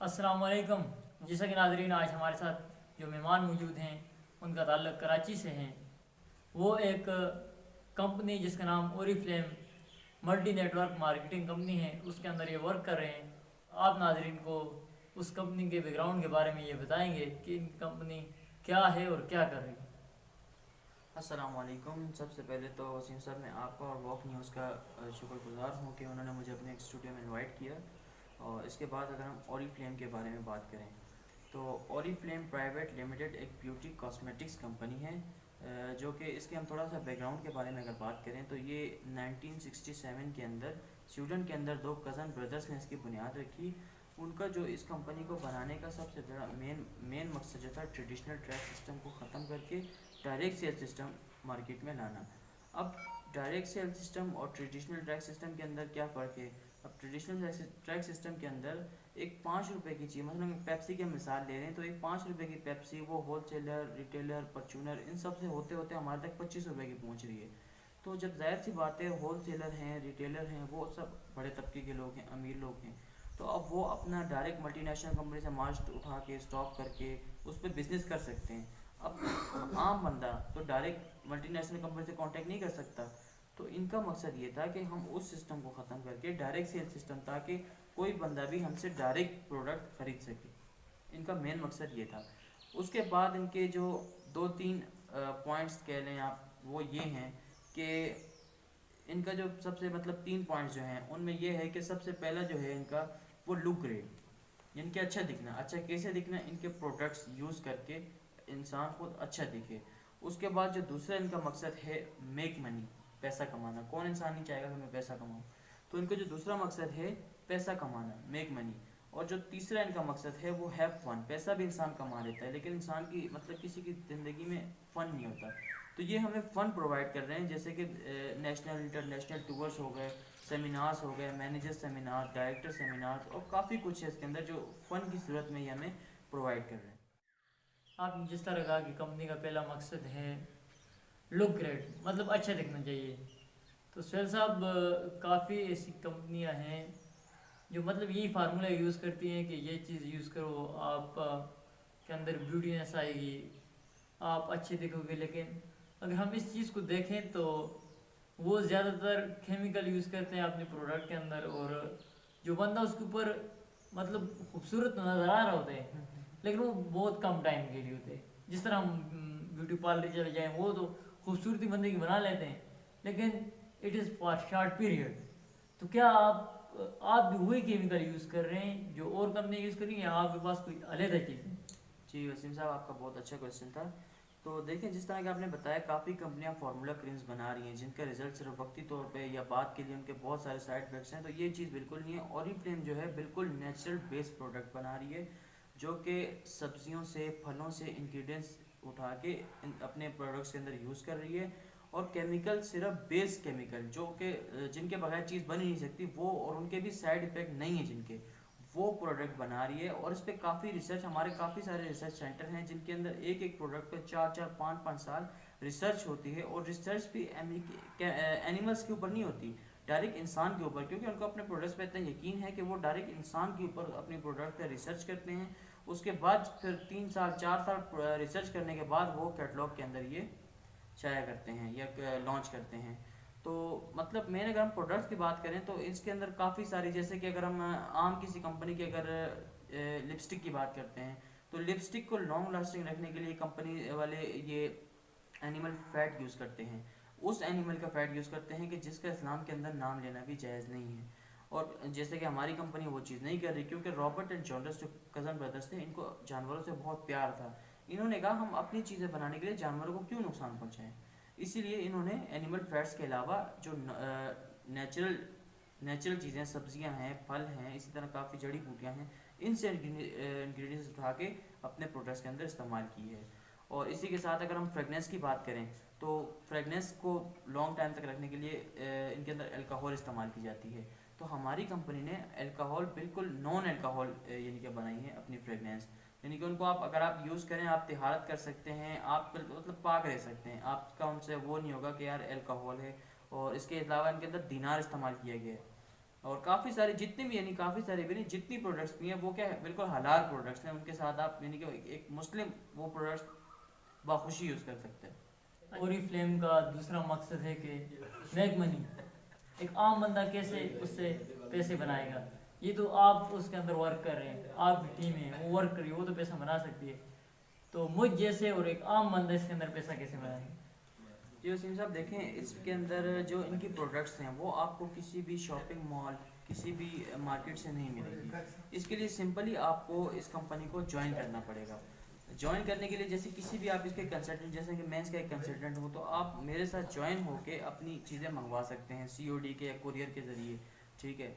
अस्सलाम वालेकुम। जैसा कि नाज़रीन, आज हमारे साथ जो मेहमान मौजूद हैं उनका ताल्लुक़ कराची से हैं। वो एक कंपनी जिसका नाम Oriflame multi network marketing company है, उसके अंदर ये वर्क कर रहे हैं। आप नाज़रीन को उस कंपनी के बैकग्राउंड के बारे में ये बताएंगे कि इनकी कंपनी क्या है और क्या कर रही है। अस्सलाम वालेकुम। सबसे पहले तो वसीम साहब, मैं आपका और वॉक न्यूज़ का शुक्रगुजार हूँ कि उन्होंने मुझे अपने एक स्टूडियो में इनवाइट किया। और इसके बाद अगर हम ओरिफ्लेम के बारे में बात करें तो ओरिफ्लेम प्राइवेट लिमिटेड एक ब्यूटी कॉस्मेटिक्स कंपनी है, जो कि इसके हम थोड़ा सा बैकग्राउंड के बारे में अगर बात करें तो ये 1967 के अंदर स्वीडन के अंदर दो कज़न ब्रदर्स ने इसकी बुनियाद रखी। उनका जो इस कंपनी को बनाने का सबसे बड़ा मेन मकसद जो था, ट्रेडिशनल ट्रैक सिस्टम को ख़त्म करके डायरेक्ट सेल सिस्टम मार्केट में लाना। अब डायरेक्ट सेल सिस्टम और ट्रेडिशनल ट्रैक सिस्टम के अंदर क्या फ़र्क है? अब ट्रेडिशनल ट्रैक सिस्टम के अंदर एक 5 रुपये की चीज़, मतलब पेप्सी की मिसाल ले रहे हैं तो एक 5 रुपये की पेप्सी वो होलसेलर, रिटेलर, परचूनर, इन सब से होते होते हमारे तक 25 रुपये की पहुंच रही है। तो जब जाहिर सी बात है, होलसेलर हैं, रिटेलर हैं, वो सब बड़े तबके के लोग हैं, अमीर लोग हैं। तो अब वो अपना डायरेक्ट मल्टीनेशनल कंपनी से माल उठा के स्टॉक करके उस पर बिजनेस कर सकते हैं। अब आम बंदा तो डायरेक्ट मल्टीनेशनल कंपनी से कांटेक्ट नहीं कर सकता। तो इनका मकसद ये था कि हम उस सिस्टम को ख़त्म करके डायरेक्ट सेल सिस्टम, ताकि कोई बंदा भी हमसे डायरेक्ट प्रोडक्ट खरीद सके। इनका मेन मकसद ये था। उसके बाद इनके जो दो तीन पॉइंट्स कह लें आप, वो ये हैं कि इनका जो सबसे मतलब 3 पॉइंट्स जो हैं उनमें ये है कि सबसे पहला जो है इनका, वो लुक ग्रेड। इनके अच्छा दिखना। अच्छा कैसे दिखना? इनके प्रोडक्ट्स यूज़ करके इंसान को अच्छा दिखे। उसके बाद जो दूसरा इनका मकसद है, मेक मनी, पैसा कमाना। कौन इंसान नहीं चाहेगा कि मैं पैसा कमाऊँ? तो इनका जो दूसरा मकसद है, पैसा कमाना, मेक मनी। और जो तीसरा इनका मकसद है वो है फ़न। पैसा भी इंसान कमा लेता है, लेकिन इंसान की मतलब किसी की ज़िंदगी में फ़न नहीं होता। तो ये हमें फ़न प्रोवाइड कर रहे हैं, जैसे कि नेशनल इंटरनेशनल टूर्स हो गए, सेमिनार्स हो गए, मैनेजर सेमिनार, डायरेक्टर सेमिनार, और काफ़ी कुछ है इसके अंदर जो फ़न की सूरत में ये हमें प्रोवाइड कर रहे हैं। आपने जिस तरह कहा कि कंपनी का पहला मकसद है लुक ग्रेट, मतलब अच्छा दिखना चाहिए, तो सुहेल साहब, काफ़ी ऐसी कंपनियां हैं जो मतलब यही फार्मूला यूज़ करती हैं कि ये चीज़ यूज़ करो, आप के अंदर ब्यूटीनेस आएगी, आप अच्छे दिखोगे। लेकिन अगर हम इस चीज़ को देखें तो वो ज़्यादातर केमिकल यूज़ करते हैं अपने प्रोडक्ट के अंदर, और जो बंदा उसके ऊपर मतलब खूबसूरत नज़र आ रहा होता है, लेकिन वो बहुत कम टाइम के लिए होते हैं। जिस तरह हम ब्यूटी पार्लर चले जाएँ, वो तो खूबसूरती बंदे की बना लेते हैं, लेकिन it is for short period. तो क्या आप भी वही केमिकल यूज़ कर रहे हैं जो और कंपनी यूज़ करेंगे, या आपके पास कोई अलग चीज़ है? जी वसीम साहब, आपका बहुत अच्छा क्वेश्चन था। तो देखें, जिस तरह कि आपने बताया, काफ़ी कंपनियां फार्मूला क्रीम्स बना रही हैं जिनका रिजल्ट सिर्फ वक्ती तौर पे या बात के लिए उनके बहुत सारे साइड इफेक्ट्स हैं। तो ये चीज़ बिल्कुल नहीं है। ओरिफ्लेम जो है बिल्कुल नेचुरल बेस्ड प्रोडक्ट बना रही है, जो कि सब्जियों से, फलों से इंग्रेडिएंट्स उठा के अपने प्रोडक्ट्स के अंदर यूज़ कर रही है। और केमिकल सिर्फ बेस्ड केमिकल, जो कि जिनके बगैर चीज़ बन ही नहीं सकती वो, और उनके भी साइड इफ़ेक्ट नहीं है जिनके, वो प्रोडक्ट बना रही है। और इस पर काफ़ी रिसर्च, हमारे काफ़ी सारे रिसर्च सेंटर हैं जिनके अंदर एक एक प्रोडक्ट पे 4-4, 5-5 साल रिसर्च होती है। और रिसर्च भी एनिमल्स के ऊपर नहीं होती, डायरेक्ट इंसान के ऊपर, क्योंकि उनको अपने प्रोडक्ट्स पे इतना यकीन है कि वो डायरेक्ट इंसान के ऊपर अपनी प्रोडक्ट पे रिसर्च करते हैं। उसके बाद फिर 3 साल 4 साल रिसर्च करने के बाद वो कैटलॉग के अंदर ये शाया करते हैं या लॉन्च करते हैं। तो मतलब मेन अगर हम प्रोडक्ट्स की बात करें तो इसके अंदर काफ़ी सारी, जैसे कि अगर हम आम किसी कंपनी की अगर लिपस्टिक की बात करते हैं, तो लिपस्टिक को लॉन्ग लास्टिंग रखने के लिए कंपनी वाले ये एनिमल फैट यूज़ करते हैं। उस एनिमल का फैट यूज़ करते हैं कि जिसका इस्लाम के अंदर नाम लेना भी जायज़ नहीं है। और जैसे कि हमारी कंपनी वो चीज़ नहीं कर रही, क्योंकि रॉबर्ट एंड जॉनस जो कज़न ब्रदर्स थे, इनको जानवरों से बहुत प्यार था। इन्होंने कहा हम अपनी चीज़ें बनाने के लिए जानवरों को क्यों नुकसान पहुँचाएं। इसीलिए इन्होंने एनिमल फैट्स के अलावा जो नेचुरल नेचुरल चीज़ें, सब्जियां हैं, फल हैं, इसी तरह काफ़ी जड़ी बूटियां हैं, इनसे इंग्रेडिएंट्स उठा के अपने प्रोडक्ट्स के अंदर इस्तेमाल की है। और इसी के साथ अगर हम फ्रेगनेंस की बात करें तो फ्रेगनेंस को लॉन्ग टाइम तक रखने के लिए इनके अंदर अल्कोहल इस्तेमाल की जाती है। तो हमारी कंपनी ने अल्कोहल बिल्कुल नॉन अल्कोहल यानी कि बनाई है अपनी फ्रेगनेंस। यानी कि उनको आप अगर आप यूज़ करें, आप तिहारत कर सकते हैं, आप मतलब पाक रह सकते हैं, आपका उनसे वो नहीं होगा कि यार अल्कोहल है। और इसके अलावा इनके अंदर दिनार इस्तेमाल किया गया है। और काफ़ी सारे जितने भी यानी काफ़ी सारे भी नहीं, जितनी प्रोडक्ट्स भी हैं वो क्या है, बिल्कुल हलाल प्रोडक्ट्स हैं। उनके साथ आप यानी कि एक मुस्लिम वो प्रोडक्ट्स बाखुशी यूज़ कर सकते हैं। ओरिफ्लेम का दूसरा मकसद है कि मेक मनी, एक आम बंदा कैसे उससे पैसे बनाएगा। ये तो आप उसके अंदर वर्क कर रहे हैं, आपकी टीम है वो वर्क कर रही है, वो तो पैसा बना सकती है। तो मुझ जैसे और एक आम बंदा इसके अंदर पैसा कैसे बनाएगा? जी वसीम साहब देखें, इसके अंदर जो इनकी प्रोडक्ट्स हैं वो आपको किसी भी शॉपिंग मॉल, किसी भी मार्केट से नहीं मिलेगी। इसके लिए सिंपली आपको इस कंपनी को ज्वाइन करना पड़ेगा। ज्वाइन करने के लिए जैसे किसी भी आप इसके कंसल्टेंट, जैसे कि मैं इसका एक कंसल्टेंट हूँ, तो आप मेरे साथ ज्वाइन होके अपनी चीज़ें मंगवा सकते हैं COD के या कुरियर के ज़रिए। ठीक है,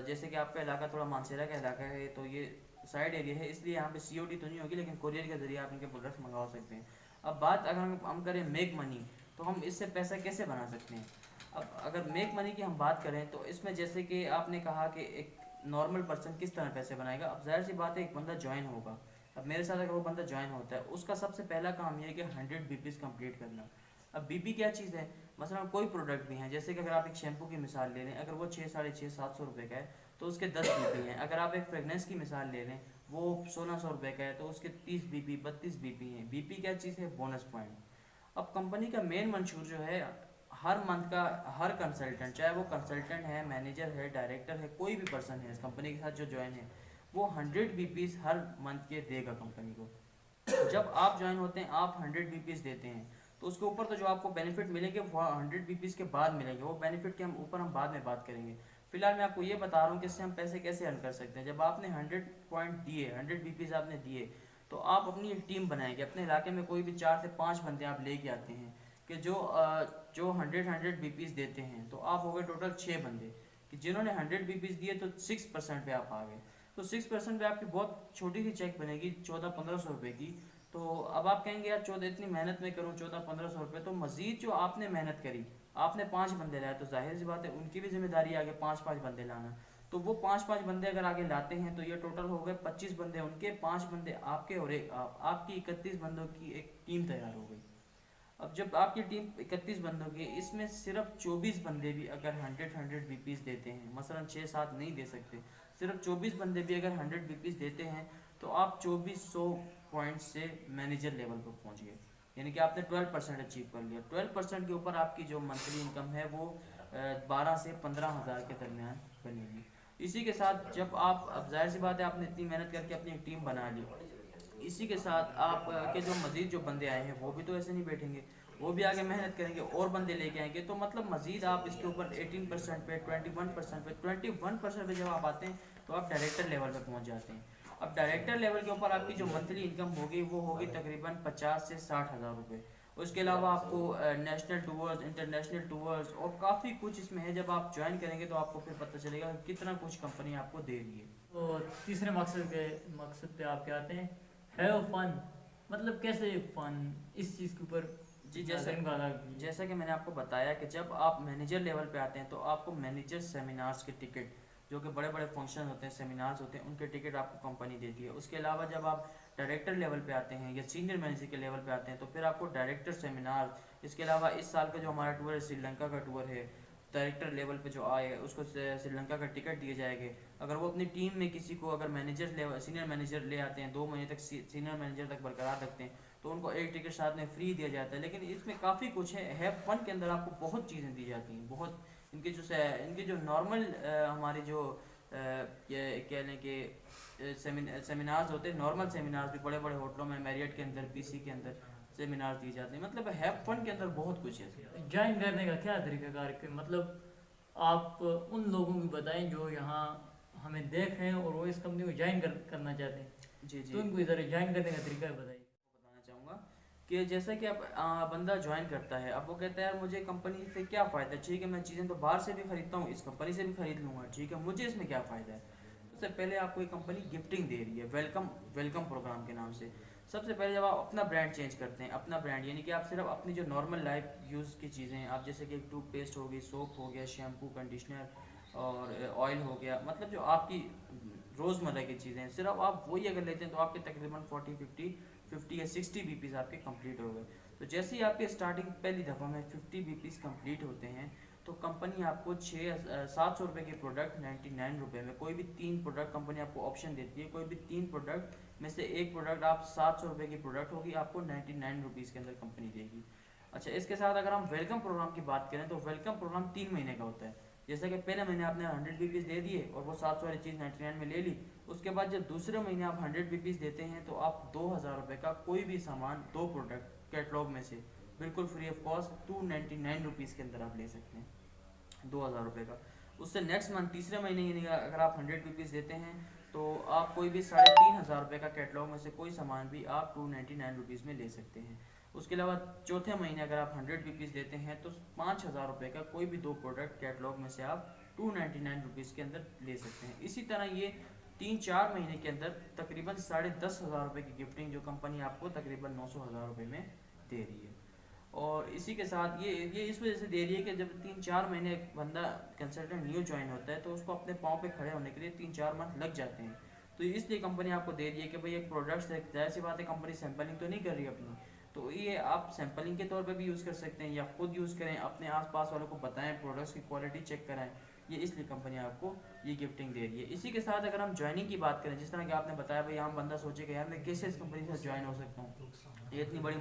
जैसे कि आपका इलाका थोड़ा मानसेरा का इलाका है तो ये साइड एरिया है, इसलिए यहाँ पे COD तो नहीं होगी, लेकिन कुरियर के ज़रिए आप इनके प्रोडक्ट्स मंगवा सकते हैं। अब बात अगर हम करें मेक मनी, तो हम इससे पैसा कैसे बना सकते हैं। अब अगर मेक मनी की हम बात करें तो इसमें जैसे कि आपने कहा कि एक नॉर्मल पर्सन किस तरह पैसे बनाएगा। अब जाहिर सी बात है, एक बंदा ज्वाइन होगा, अब मेरे साथ अगर वो बंदा ज्वाइन होता है, उसका सबसे पहला काम ये है कि 100 BPs कंप्लीट करना। अब BP क्या चीज़ है, मसलन कोई प्रोडक्ट भी है, जैसे कि अगर आप एक शैम्पू की मिसाल ले लें, अगर वो 6, 650, 700 रुपये का है तो उसके 10 BP हैं। अगर आप एक फ्रेगनेंस की मिसाल ले लें, वो 1600 रुपये का है तो उसके 30 BP, 32 BP हैं। BP क्या चीज़ है, बोनस पॉइंट। अब कंपनी का मेन मंशूर जो है, हर मंथ का हर कंसल्टेंट, चाहे वो कंसल्टेंट है, मैनेजर है, डायरेक्टर है, कोई भी पर्सन है इस कंपनी के साथ जो ज्वाइन है, वो 100 BPs हर मंथ के देगा कंपनी को। जब आप ज्वाइन होते हैं, आप 100 BPs देते हैं, तो उसके ऊपर तो जो आपको बेनिफिट मिलेंगे वो 100 BPs के बाद मिलेंगे। वो बेनिफिट के हम बाद में बात करेंगे। फिलहाल मैं आपको ये बता रहा हूँ कि इससे हम पैसे कैसे अर्न कर सकते हैं। जब आपने 100 पॉइंट दिए, 100 BPs आपने दिए, तो आप अपनी एक टीम बनाएंगे। अपने इलाके में कोई भी 4 से 5 बंदे आप लेके आते हैं कि जो 100 BPs देते हैं, तो आप हो गए टोटल 6 बंदे कि जिन्होंने 100 BPs दिए, तो 6% पे आप आ गए। तो 6% पे आपकी बहुत छोटी सी चेक बनेगी 1400-1500 रुपये की। तो अब आप कहेंगे यार 14 इतनी मेहनत में करूँ 1400-1500 रुपये, तो मजीद जो आपने मेहनत करी, आपने 5 बंदे लाए, तो जाहिर सी बात है उनकी भी जिम्मेदारी आगे 5-5 बंदे लाना। तो वो 5-5 बंदे अगर आगे लाते हैं तो ये टोटल हो गए 25 बंदे उनके, 5 बंदे आपके, और एक आपकी 31 बंदों की एक टीम तैयार हो गई। अब जब आपकी टीम 31 बंदों की, इसमें सिर्फ 24 बंदे भी अगर 100 BPs देते हैं, मसलन 6-7 नहीं दे सकते, सिर्फ 24 बंदे भी अगर 100 BPs देते हैं, तो आप 2400 पॉइंट से मैनेजर लेवल पर पहुंच गए। यानी कि आपने 12% अचीव कर लिया। 12% के ऊपर आपकी जो मंथली इनकम है वो 12 से 15 हज़ार के दरमियान बनेगी। इसी के साथ जब आप, अब जाहिर सी बात है आपने इतनी मेहनत करके अपनी एक टीम बना ली, इसी के साथ आप के जो मजीद जो बंदे आए हैं वो भी तो ऐसे नहीं बैठेंगे, वो भी आगे मेहनत करेंगे और बंदे लेके आएंगे। तो मतलब मजीद आप इसके ऊपर 18% पे, 21% पे, 21% पे जब आप आते हैं तो आप डायरेक्टर लेवल पे पहुंच जाते हैं। अब डायरेक्टर लेवल के ऊपर आपकी जो मंथली इनकम होगी वो होगी तकरीबन 50 से 60 हज़ार रुपये। उसके अलावा आपको नेशनल टूर्स, इंटरनेशनल टूर्स और काफ़ी कुछ इसमें है। जब आप ज्वाइन करेंगे तो आपको फिर पता चलेगा कितना कुछ कंपनी आपको दे रही है। तो तीसरे मकसद पे आप क्या आते हैं, हैव फन। मतलब कैसे फन, इस चीज़ के ऊपर जी जैसा कि मैंने आपको बताया कि जब आप मैनेजर लेवल पे आते हैं तो आपको मैनेजर सेमिनार्स के टिकट, जो कि बड़े बड़े फंक्शन होते हैं, सेमिनार्स होते हैं, उनके टिकट आपको कंपनी देती है। उसके अलावा जब आप डायरेक्टर लेवल पे आते हैं या सीनियर मैनेजर के लेवल पे आते हैं तो फिर आपको डायरेक्टर सेमिनार, इसके अलावा इस साल का जो हमारा टूर है, श्रीलंका का टूर है, डायरेक्टर लेवल पे जो आए उसको श्रीलंका का टिकट दिए जाएंगे। अगर वो अपनी टीम में किसी को अगर मैनेजर लेवल, सीनियर मैनेजर ले आते हैं, 2 महीने तक सीनियर मैनेजर तक बरकरार रखते हैं, तो उनको एक टिकट साथ में फ्री दिया जाता है। लेकिन इसमें काफ़ी कुछ है, हैव फन के अंदर आपको बहुत चीज़ें दी जाती हैं। बहुत इनके जो नॉर्मल हमारे जो कह लें कि सेमिनार्स होते हैं, नॉर्मल सेमिनार्स भी बड़े बड़े होटलों में, मैरियट के अंदर, PC के अंदर सेमिनार दिए जाते हैं। मतलब हैव फन के अंदर बहुत कुछ है। ज्वाइन करने का क्या तरीकाकार है, मतलब आप उन लोगों को बताएं जो यहाँ हमें देख रहे हैं और वो इस कंपनी को ज्वाइन करना चाहते हैं। जी तो उनको इधर ज्वाइन करने का तरीका बताइए। बताना चाहूँगा कि जैसा कि अब बंदा ज्वाइन करता है, अब वो कहता है यार मुझे कंपनी से क्या फ़ायदा है, ठीक है मैं चीज़ें तो बाहर से भी खरीदता हूँ, इस कंपनी से भी खरीद लूँगा, ठीक है मुझे इसमें क्या फ़ायदा है। सबसे पहले आपको एक कंपनी गिफ्टिंग दे रही है, वेलकम प्रोग्राम के नाम से। सबसे पहले जब आप अपना ब्रांड चेंज करते हैं, अपना ब्रांड यानी कि आप सिर्फ अपनी जो नॉर्मल लाइफ यूज़ की चीज़ें, आप जैसे कि टूथपेस्ट हो गई, सोप हो गया, शैम्पू, कंडीशनर और ऑयल हो गया, मतलब जो आपकी रोज़मर्रा की चीज़ें हैं, सिर्फ आप वही अगर लेते हैं तो आपके तकरीबन 40, 50 या 60 BPs आपके कंप्लीट हो गए। तो जैसे ही आपके स्टार्टिंग पहली दफ़ा में 50 BPs कंप्लीट होते हैं तो कंपनी आपको 700 रुपये की प्रोडक्ट 99 रुपये में, कोई भी 3 प्रोडक्ट कंपनी आपको ऑप्शन देती है, कोई भी 3 प्रोडक्ट में से एक प्रोडक्ट आप 700 रुपये की प्रोडक्ट होगी आपको 99 रुपीज़ के अंदर कंपनी देगी। अच्छा, इसके साथ अगर हम वेलकम प्रोग्राम की बात करें तो वेलकम प्रोग्राम 3 महीने का होता है। जैसे कि पहले महीने आपने 100 रुपीज़ दे दिए और वो 700 वाली चीज़ 99 में ले ली, उसके बाद जब दूसरे महीने आप 100 रुपीज़ देते हैं तो आप 2000 रुपये का कोई भी सामान 2 प्रोडक्ट कैटलॉग में से बिल्कुल फ्री ऑफ कॉस्ट 299 रुपीज़ के अंदर आप ले सकते हैं, 2000 रुपये का। उससे नेक्स्ट मंथ तीसरे महीने अगर आप 100 रुपीज़ देते हैं तो आप कोई भी 3500 रुपये का कैटलॉग में से कोई सामान भी आप 299 रुपीज़ में ले सकते हैं। उसके अलावा चौथे महीने अगर आप 100 रुपीज़ देते हैं तो 5000 रुपये का कोई भी 2 प्रोडक्ट कैटलॉग में से आप 299 रुपीज़ के अंदर ले सकते हैं। इसी तरह ये 3-4 महीने के अंदर तकरीबन 10,500 रुपये की गिफ्टिंग जो कंपनी आपको तकरीबन 900,000 रुपये में दे रही है। और इसी के साथ ये इस वजह से दे रही है कि जब 3-4 महीने एक बंदा कंसल्टेंट न्यू ज्वाइन होता है तो उसको अपने पाँव पे खड़े होने के लिए 3-4 मंथ लग जाते हैं। तो इसलिए कंपनी आपको दे रही है कि भाई एक प्रोडक्ट्स है, जाहिर सी बात है कंपनी सैम्पलिंग तो नहीं कर रही अपनी, तो ये आप सैम्पलिंग के तौर पे भी यूज़ कर सकते हैं या खुद यूज़ करें, अपने आसपास वालों को बताएं, प्रोडक्ट्स की क्वालिटी चेक कराएं। ये इसलिए कंपनी आपको ये गिफ्टिंग दे रही है। इसी के साथ अगर हम ज्वाइनिंग की बात करें, जिस तरह कि आपने बताया भाई आम बंदा सोचेगा यार मैं कैसे इस कंपनी से ज्वाइन हो सकता हूँ, ये इतनी बड़ी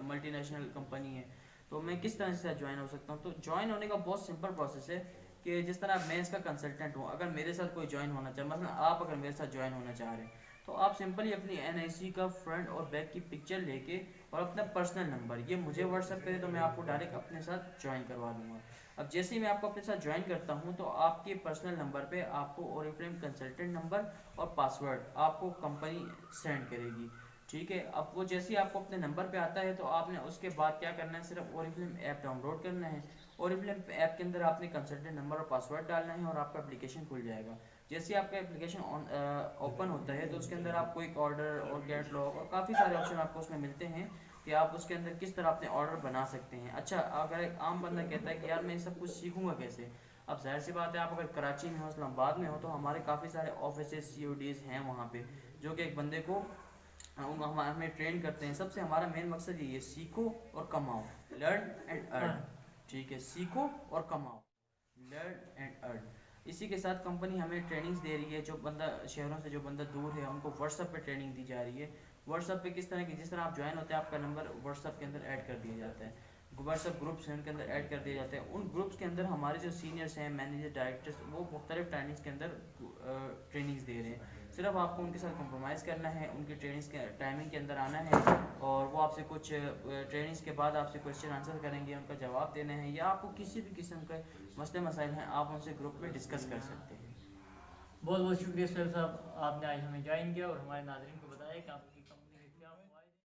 मल्टीनेशनल कंपनी है तो मैं किस तरह से ज्वाइन हो सकता हूँ। तो ज्वाइन होने का बहुत सिंपल प्रोसेस है कि जिस तरह मैं इसका कंसल्टेंट हूँ, अगर मेरे साथ कोई ज्वाइन होना चाहे, मतलब आप अगर मेरे साथ ज्वाइन होना चाह रहे हैं तो आप सिंपली अपनी NIC का फ्रंट और बैक की पिक्चर लेके और अपना पर्सनल नंबर ये मुझे व्हाट्सएप करें तो मैं आपको डायरेक्ट अपने साथ ज्वाइन करवा दूंगा। अब जैसे ही मैं आपको अपने साथ ज्वाइन करता हूं तो आपके पर्सनल नंबर पे आपको ओरिफ्लेम कंसल्टेंट नंबर और पासवर्ड आपको कंपनी सेंड करेगी, ठीक है। अब वो जैसे ही आपको अपने नंबर पे आता है तो आपने उसके बाद क्या करना है, सिर्फ ओरिफ्लेम ऐप डाउनलोड करना है। ओरिफ्लेम ऐप के अंदर आपने कंसल्टेंट नंबर और पासवर्ड डालना है और आपका एप्लीकेशन खुल जाएगा। जैसे आपका एप्लीकेशन ओपन होता है तो उसके अंदर आपको एक ऑर्डर और कैटलॉग और काफ़ी सारे ऑप्शन आपको उसमें मिलते हैं कि आप उसके अंदर किस तरह अपने ऑर्डर बना सकते हैं। अच्छा, अगर एक आम बंदा कहता है कि यार मैं सब कुछ सीखूंगा कैसे, अब जाहिर सी बात है आप अगर कराची में हो, इस्लामाबाद में हो तो हमारे काफ़ी सारे ऑफिस CODs हैं वहाँ पे जो कि एक बंदे को हमें ट्रेन करते हैं। सबसे हमारा मेन मकसद ये सीखो और कमाओ, लर्न एंड अर्न, ठीक है, सीखो और कमाओ, लर्न एंड अर्न। इसी के साथ कंपनी हमें ट्रेनिंग्स दे रही है, जो बंदा शहरों से जो बंदा दूर है उनको व्हाट्सएप पे ट्रेनिंग दी जा रही है। व्हाट्सएप पे किस तरह की, जिस तरह आप ज्वाइन होते हैं आपका नंबर व्हाट्सएप के अंदर ऐड कर दिया जाता है, व्हाट्सएप ग्रुप्स हैं उनके अंदर ऐड कर दिए जाते हैं। उन ग्रुप्स के अंदर हमारे जो सीनियर्स हैं, मैनेजर, डायरेक्टर्स, वो मुख्तलिफ ट्रेनिंग्स के अंदर ट्रेनिंग्स दे रहे हैं। सिर्फ आपको उनके साथ कॉम्प्रोमाइज़ करना है, उनकी ट्रेनिंग्स के टाइमिंग के अंदर आना है और वो आपसे कुछ ट्रेनिंग्स के बाद आपसे क्वेश्चन आंसर करेंगे, उनका जवाब देना है, या आपको किसी भी किस्म के मसले मसाइल हैं आप उनसे ग्रुप में डिस्कस कर सकते हैं। बहुत बहुत शुक्रिया सर साहब, आपने आज हमें ज्वाइन किया और हमारे नाज़रीन को बताया कि आपकी